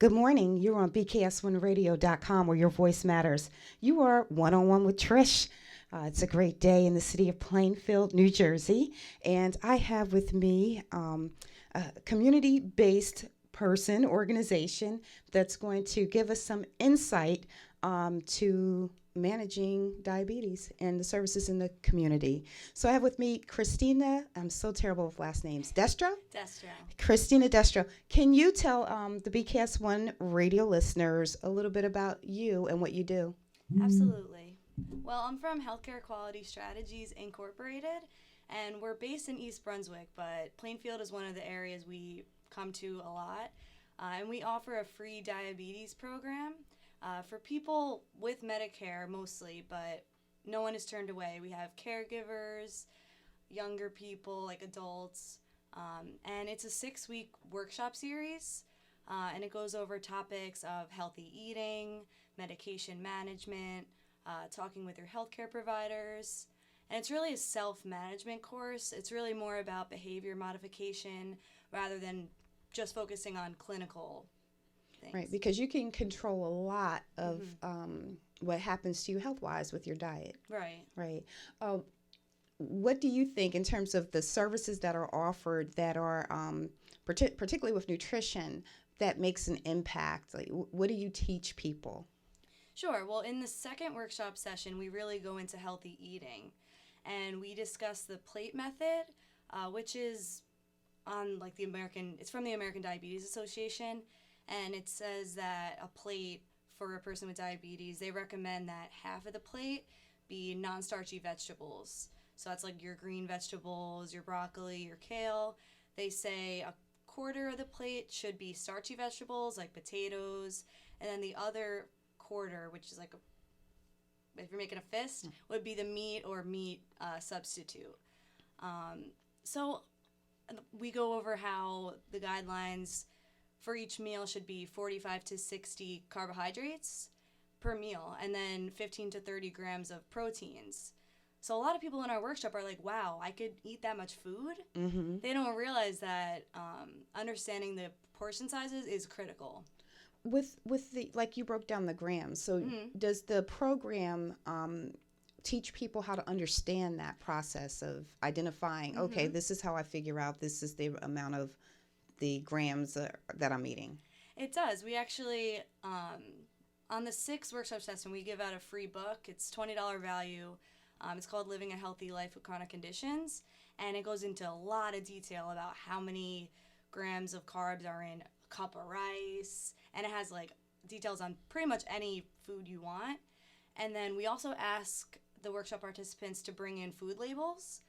Good morning. You're on bks1radio.com where your voice matters. You are one on one with Trish. It's a great day in the city of Plainfield, New Jersey. And I have with me a community based organization that's going to give us some insight to managing diabetes and the services in the community. So I have with me Christina, I'm so terrible with last names, Destro? Destro. Christina Destro. Can you tell the BCAS1 radio listeners a little bit about you and what you do? Absolutely. Well, I'm from Healthcare Quality Strategies Incorporated, and we're based in East Brunswick, but Plainfield is one of the areas we come to a lot. And we offer a free diabetes program for people with Medicare mostly, but no one is turned away. We have caregivers, younger people, like adults, and it's a 6-week workshop series, and it goes over topics of healthy eating, medication management, talking with your healthcare providers. And it's really a self-management course. It's really more about behavior modification rather than just focusing on clinical things. Right, because you can control a lot of what happens to you health-wise with your diet. Right. Right. What do you think in terms of the services that are offered that are, particularly with nutrition, that makes an impact? Like, what do you teach people? Sure. Well, in the second workshop session, we really go into healthy eating, and we discuss the plate method, which is on like it's from the American Diabetes Association, and it says that a plate for a person with diabetes, they recommend that half of the plate be non-starchy vegetables. So that's like your green vegetables, your broccoli, your kale. They say a quarter of the plate should be starchy vegetables like potatoes, and then the other quarter, which is like if you're making a fist, would be the meat or meat substitute. So we go over how the guidelines for each meal should be 45 to 60 carbohydrates per meal, and then 15 to 30 grams of proteins. So a lot of people in our workshop are like, wow, I could eat that much food? Mm-hmm. They don't realize that understanding the portion sizes is critical. With the, like you broke down the grams, so does the program teach people how to understand that process of identifying, okay, this is how I figure out this is the amount of the grams that I'm eating? It does. We actually, on the 6th workshop session, we give out a free book. It's $20 value. It's called Living a Healthy Life with Chronic Conditions, and it goes into a lot of detail about how many grams of carbs are in a cup of rice, and it has like details on pretty much any food you want. And then we also ask the workshop participants to bring in food labels,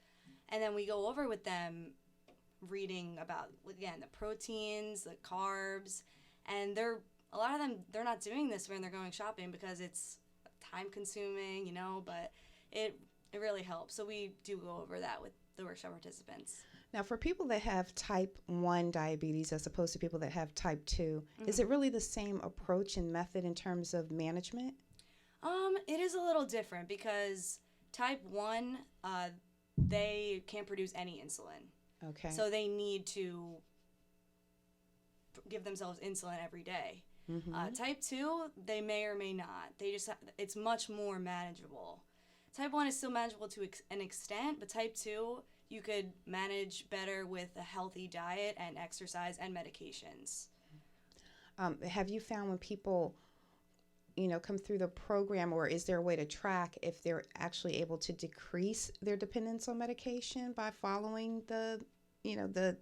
and then we go over with them reading about, again, the proteins, the carbs, and a lot of them, they're not doing this when they're going shopping because it's time consuming, but it really helps. So we do go over that with the workshop participants. Now, for people that have type 1 diabetes as opposed to people that have type 2, is it really the same approach and method in terms of management? It is a little different because type 1, they can't produce any insulin. Okay. So they need to give themselves insulin every day. Type 2, they may or may not. It's much more manageable. Type 1 is still manageable to an extent, but type 2, you could manage better with a healthy diet and exercise and medications. Have you found when people, come through the program, or is there a way to track if they're actually able to decrease their dependence on medication by following the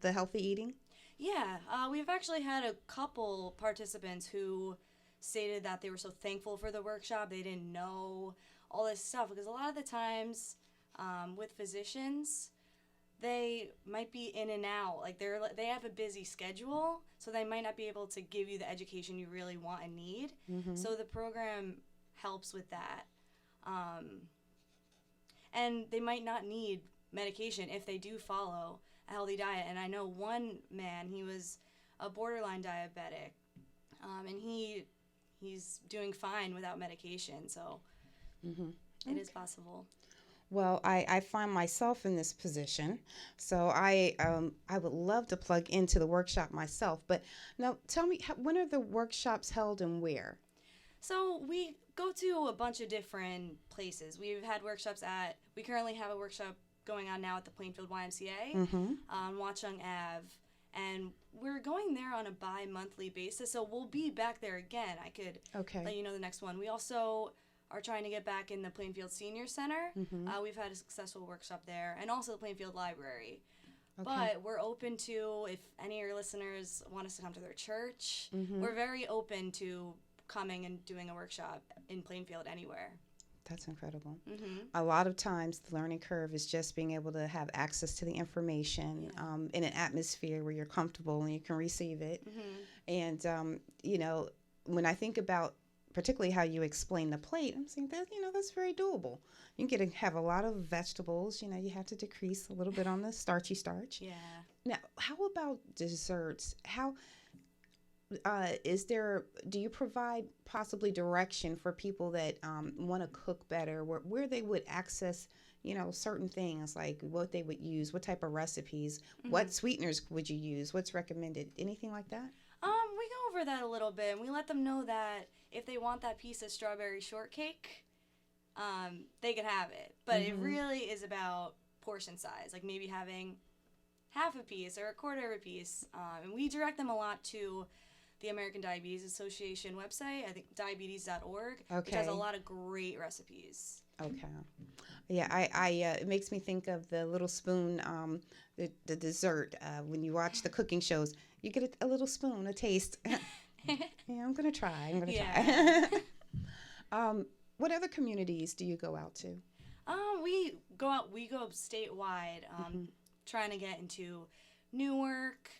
healthy eating? Yeah, we've actually had a couple participants who stated that they were so thankful for the workshop. They didn't know all this stuff because a lot of the times with physicians, they might be in and out. Like they have a busy schedule, so they might not be able to give you the education you really want and need. So the program helps with that. And they might not need medication if they do follow a healthy diet. And I know one man, he was a borderline diabetic, and he's doing fine without medication. So it is possible. Well, I find myself in this position, so I would love to plug into the workshop myself. But now, tell me, when are the workshops held and where? So we go to a bunch of different places. We've had workshops we currently have a workshop going on now at the Plainfield YMCA Mm-hmm. on Watchung Ave. And we're going there on a bi-monthly basis, so we'll be back there again. I could Okay. let you know the next one. We also are trying to get back in the Plainfield Senior Center. Mm-hmm. We've had a successful workshop there, and also the Plainfield Library. Okay. But we're open to, if any of your listeners want us to come to their church, Mm-hmm. we're very open to coming and doing a workshop in Plainfield anywhere. That's incredible. Mm-hmm. A lot of times, the learning curve is just being able to have access to the information Yeah. in an atmosphere where you're comfortable and you can receive it. Mm-hmm. And when I think about particularly how you explain the plate, I'm saying that that's very doable. You can have a lot of vegetables. You have to decrease a little bit on the starchy starch. Yeah. Now, how about desserts? How do you provide possibly direction for people that want to cook better, where they would access, certain things like what they would use, what type of recipes, Mm-hmm. what sweeteners would you use, what's recommended, anything like that? We go over that a little bit, and we let them know that if they want that piece of strawberry shortcake, they can have it. But it Mm-hmm. really is about portion size, like maybe having half a piece or a quarter of a piece. And we direct them a lot to the American Diabetes Association website, I think diabetes.org, which has a Okay. lot of great recipes. Okay. Yeah, it makes me think of the little spoon, the dessert. When you watch the cooking shows, you get a little spoon, a taste. Yeah, I'm gonna try. Yeah. What other communities do you go out to? We go statewide, Mhm. trying to get into Newark.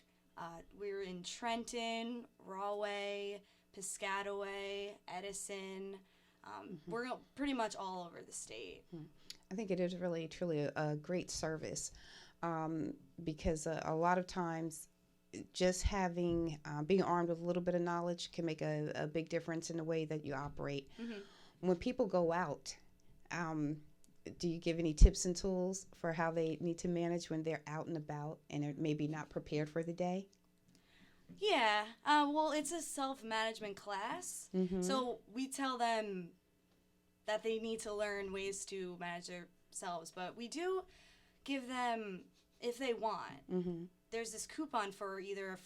We're in Trenton, Rahway, Piscataway, Edison. We're pretty much all over the state. I think it is really, truly a great service, because a lot of times just being armed with a little bit of knowledge can make a big difference in the way that you operate. Mm-hmm. When people go out, um, do you give any tips and tools for how they need to manage when they're out and about and are maybe not prepared for the day? Yeah, well, it's a self-management class, Mm-hmm. so we tell them that they need to learn ways to manage themselves, but we do give them, if they want, Mm-hmm. there's this coupon for either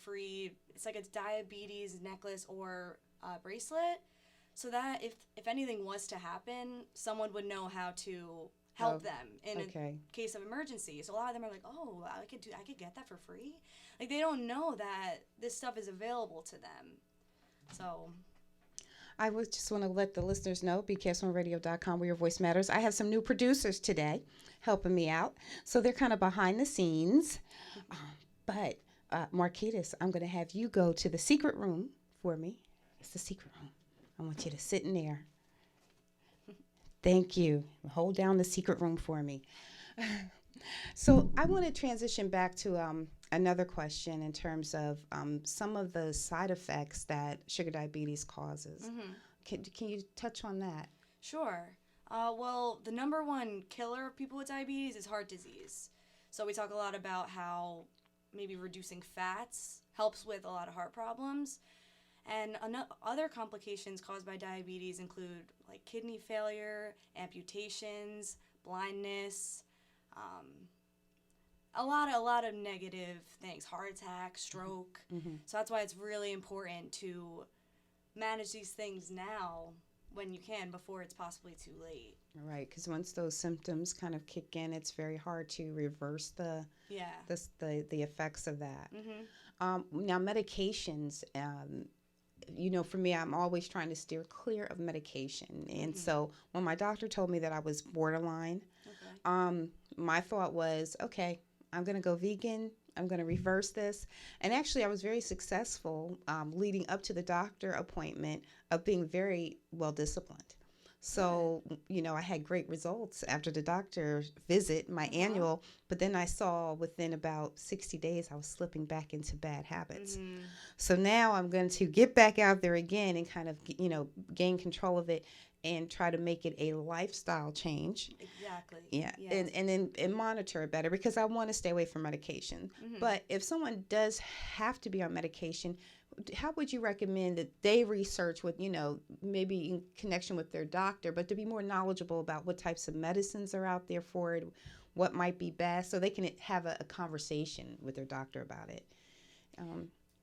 it's like a diabetes necklace or bracelet, so that if anything was to happen, someone would know how to help them in Okay. a case of emergency. So a lot of them are like, oh, I could get that for free. Like, they don't know that this stuff is available to them. So I would just want to let the listeners know, bksonradio.com, where your voice matters. I have some new producers today helping me out. So they're kind of behind the scenes. But Marquitas, I'm going to have you go to the secret room for me. It's the secret room. I want you to sit in there. Thank you. Hold down the secret room for me. So I want to transition back to another question in terms of some of the side effects that sugar diabetes causes. mhm. Can you touch on that? Sure. Well, the number one killer of people with diabetes is heart disease. So we talk a lot about how maybe reducing fats helps with a lot of heart problems. And other complications caused by diabetes include like kidney failure, amputations, blindness, a lot of negative things, heart attack, stroke. Mm-hmm. So that's why it's really important to manage these things now when you can, before it's possibly too late. Right, because once those symptoms kind of kick in, it's very hard to reverse Yeah. the effects of that. Mm-hmm. Now, medications. For me, I'm always trying to steer clear of medication, and Mhm. so when my doctor told me that I was borderline, Okay. my thought was, okay, I'm going to go vegan. I'm going to reverse this. And actually, I was very successful leading up to the doctor appointment of being very well disciplined. So, I had great results after the doctor visit, my annual, but then I saw within about 60 days, I was slipping back into bad habits. Mm-hmm. So now I'm going to get back out there again and kind of, gain control of it and try to make it a lifestyle change. Exactly. Yeah, Yes. and monitor it better, because I want to stay away from medication. But if someone does have to be on medication, how would you recommend that they research with, maybe in connection with their doctor, but to be more knowledgeable about what types of medicines are out there for it, what might be best, so they can have a conversation with their doctor about it?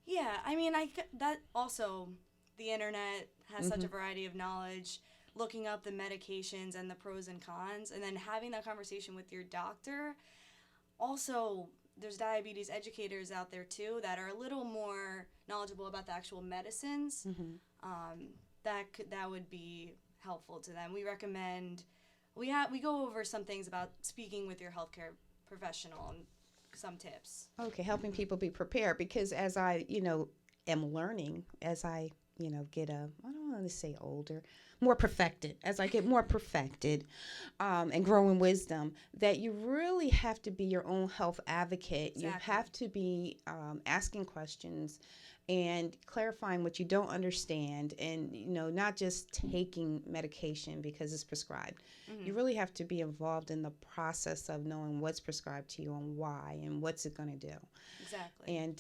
Yeah, I mean, that also, the internet has such a variety of knowledge. Looking up the medications and the pros and cons, and then having that conversation with your doctor. Also, there's diabetes educators out there too that are a little more knowledgeable about the actual medicines. That would be helpful to them. We recommend we go over some things about speaking with your healthcare professional and some tips. Okay, helping people be prepared, because as I, am learning, as I, get I don't want to say older, more perfected, as I get more perfected, and grow in wisdom, that you really have to be your own health advocate. Exactly. You have to be asking questions and clarifying what you don't understand, and not just taking medication because it's prescribed. You really have to be involved in the process of knowing what's prescribed to you and why and what's it going to do. Exactly. And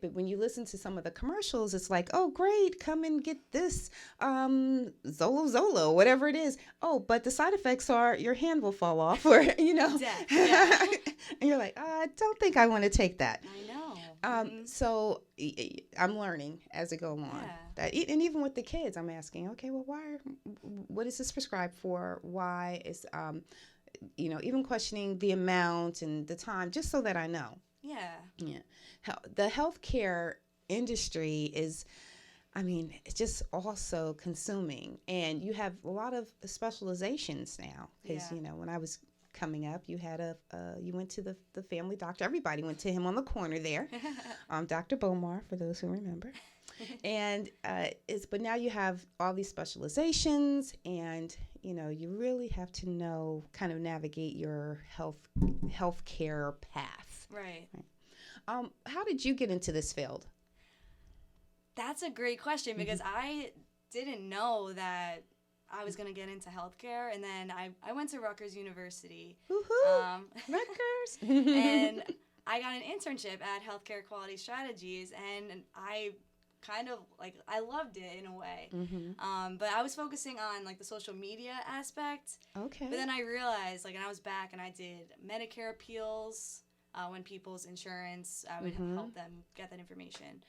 but when you listen to some of the commercials, it's like, oh great, come and get this Zolo, whatever it is. Oh, but the side effects are your hand will fall off, or Death, yeah. and you're like, I don't think I want to take that. I know. So I'm learning as I go on. Yeah. That, and even with the kids, I'm asking, okay, well, what is this prescribed for? Why is, even questioning the amount and the time, just so that I know. Yeah. Yeah. The healthcare industry is, it's just also consuming, and you have a lot of specializations now, because, Yeah. when I was coming up, you had you went to the family doctor. Everybody went to him on the corner there. Dr. Bomar, for those who remember. And but now you have all these specializations, and you really have to know, kind of navigate your healthcare path. Right. How did you get into this field? That's a great question, because I didn't know that I was going to get into healthcare, and then I went to Rutgers University. Woohoo! Rutgers! And I got an internship at Healthcare Quality Strategies, and I kind of, I loved it in a way. But I was focusing on, the social media aspect. Okay. But then I realized, and I was back, and I did Medicare appeals when people's insurance, I would help them get that information.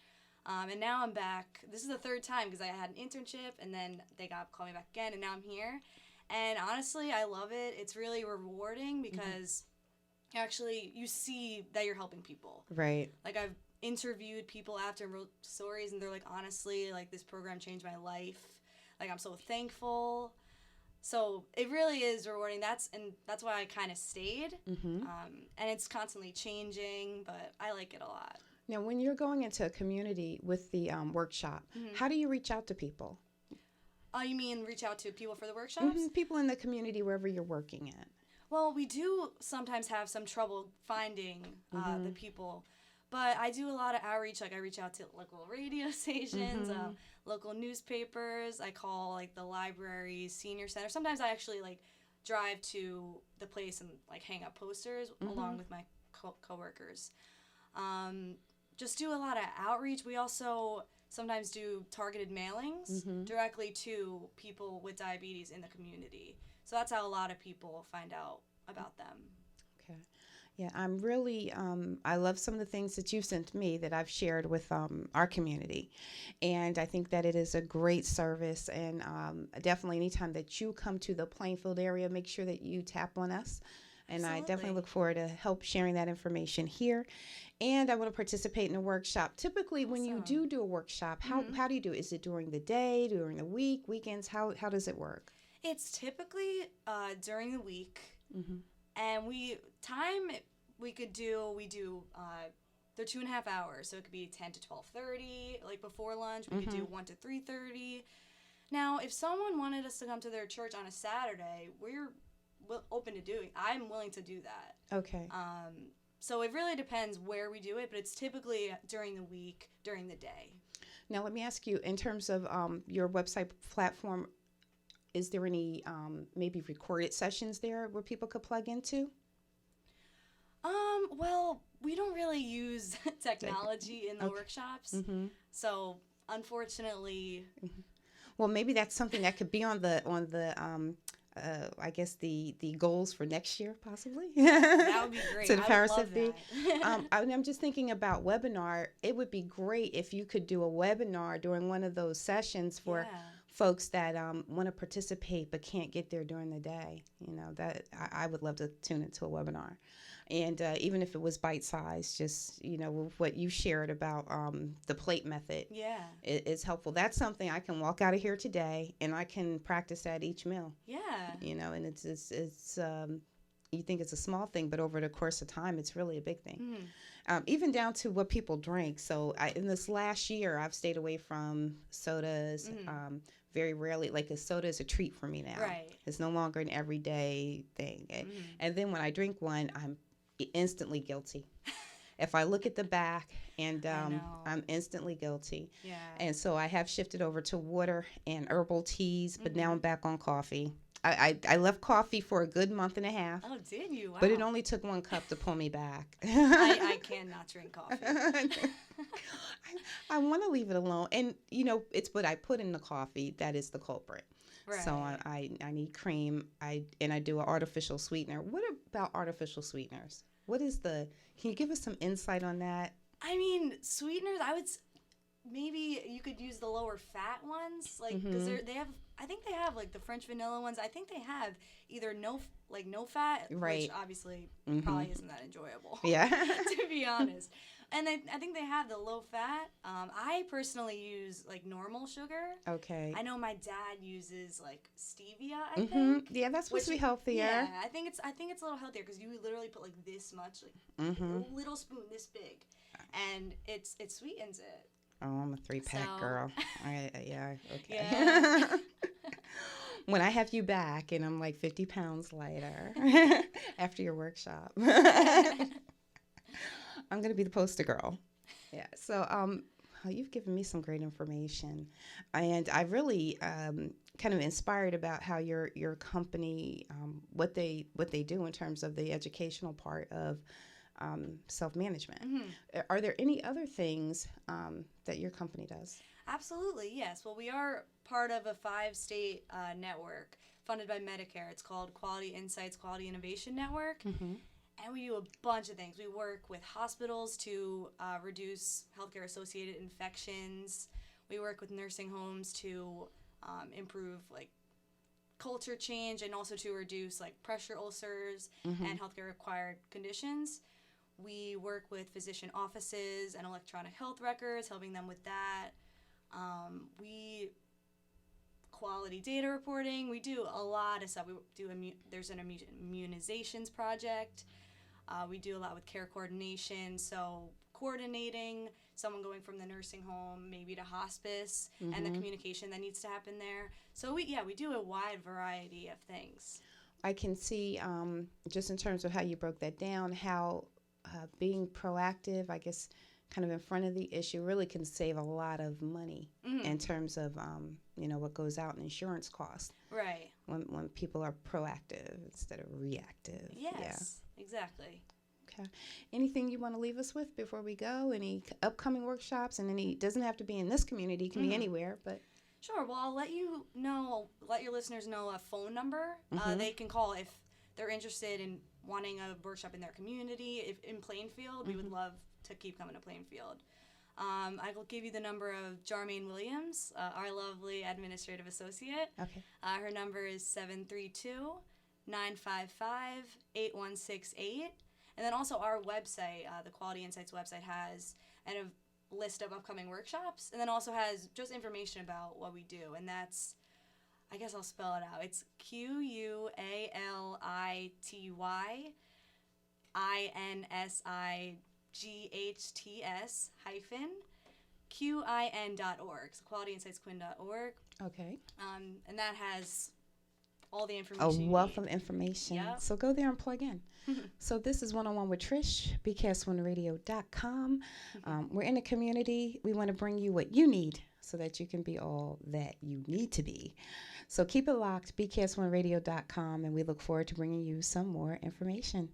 And now I'm back. This is the third time, because I had an internship, and then they called me back again, and now I'm here. And honestly, I love it. It's really rewarding, because actually you see that you're helping people. Right. I've interviewed people after and wrote stories, and they're like, honestly, this program changed my life. I'm so thankful. So it really is rewarding. That's why I kind of stayed. And it's constantly changing, but I like it a lot. Now, when you're going into a community with the workshop, how do you reach out to people? You mean reach out to people for the workshops? People in the community, wherever you're working at. Well, we do sometimes have some trouble finding the people, but I do a lot of outreach. I reach out to local radio stations, local newspapers. I call the libraries, senior center. Sometimes I actually drive to the place and hang up posters along with my coworkers. Just do a lot of outreach. We also sometimes do targeted mailings directly to people with diabetes in the community. So that's how a lot of people find out about them. Okay. Yeah, I'm really, I love some of the things that you've sent to me that I've shared with our community. And I think that it is a great service. And definitely anytime that you come to the Plainfield area, make sure that you tap on us. And Absolutely. I definitely look forward to help sharing that information here. And I want to participate in a workshop. Typically, when you do a workshop, how do you do it? Is it during the day, during the week, weekends? How does it work? It's typically during the week. And we do they're 2.5 hours, so it could be 10 to 12:30. Before lunch, we could do 1 to 3:30. Now, if someone wanted us to come to their church on a Saturday, we're open to doing. I'm willing to do that. Okay. So it really depends where we do it, but it's typically during the week, during the day. Now, let me ask you, in terms of your website platform, is there any maybe recorded sessions there where people could plug into? Well, we don't really use technology in the Okay. workshops, Mm-hmm. so unfortunately, Well, maybe that's something that could be on the I guess the goals for next year, possibly. that would be great. To the I would powers love that be. that. I'm just thinking about webinar. It would be great if you could do a webinar during one of those sessions for Yeah. folks that want to participate but can't get there during the day. You know, that I would love to tune into a webinar. And even if it was bite-sized, just, you know, with what you shared about the plate method, Yeah. it's helpful. That's something I can walk out of here today and I can practice at each meal, Yeah. you know, and it's you think it's a small thing, but over the course of time, it's really a big thing. Even down to what people drink. So in this last year, I've stayed away from sodas. Very rarely, like a soda is a treat for me now. Right. It's no longer an everyday thing. And then when I drink one, I'm instantly guilty. If I look at the back, and I know. I'm instantly guilty. Yeah. And so I have shifted over to water and herbal teas, but now I'm back on coffee. I left coffee for a good month and a half, Oh, did you? Wow. but it only took one cup to pull me back. I cannot drink coffee. I want to leave it alone. And, you know, it's what I put in the coffee that is the culprit. Right. So I need cream. I do an artificial sweetener. What about artificial sweeteners? Can you give us some insight on that? I mean, sweeteners, maybe you could use the lower fat ones, like, because I think they have, like, the French vanilla ones. I think they have either no fat, Right. which obviously probably isn't that enjoyable. Yeah. To be honest. And I think they have the low fat. I personally use, like, normal sugar. Okay. I know my dad uses, like, stevia, I think. Yeah, that's supposed to be Which- healthier. Yeah, I think it's a little healthier because you literally put, like, this much, like, a little spoon this big, and it sweetens it. Oh, I'm a 3-pack So- girl. Yeah, okay. Yeah. When I have you back and I'm like 50 pounds lighter after your workshop, I'm going to be the poster girl. Yeah. So you've given me some great information. And I really kind of inspired about how your company, what they do in terms of the educational part of self-management. Are there any other things that your company does? Absolutely, yes. Well, we are part of a 5-state network funded by Medicare. It's called Quality Insights Quality Innovation Network. And we do a bunch of things. We work with hospitals to reduce healthcare-associated infections. We work with nursing homes to improve, like, culture change and also to reduce, like, pressure ulcers and healthcare-acquired conditions. We work with physician offices and electronic health records, helping them with that. We quality data reporting. We do a lot of stuff. We do there's an immunizations project. We do a lot with care coordination, so coordinating someone going from the nursing home maybe to hospice and the communication that needs to happen there. So we do a wide variety of things. I can see just in terms of how you broke that down, how being proactive, I guess, kind of in front of the issue really can save a lot of money in terms of what goes out in insurance costs. Right. When people are proactive instead of reactive. Yes, exactly. Okay. Anything you want to leave us with before we go? Any upcoming workshops? And doesn't have to be in this community, it can be anywhere, but. Sure. Well, I'll let your listeners know a phone number they can call if they're interested in wanting a workshop in their community. If in Plainfield, we would love to keep coming to Plainfield. I will give you the number of Jarmaine Williams, our lovely administrative associate. Okay. Her number is 732-955-8168. And then also our website, the Quality Insights website, has a list of upcoming workshops, and then also has just information about what we do. And that's, I guess I'll spell it out. It's QUALITYINSIGHTS-QIN.org. So QualityInsightsQuinn.org. Okay. And that has all the A information. wealth of information. Yep. So go there and plug in. So this is One-on-One with Trish, bks1radio.com. We're in a community. We want to bring you what you need so that you can be all that you need to be. So keep it locked, bks1radio.com, and we look forward to bringing you some more information.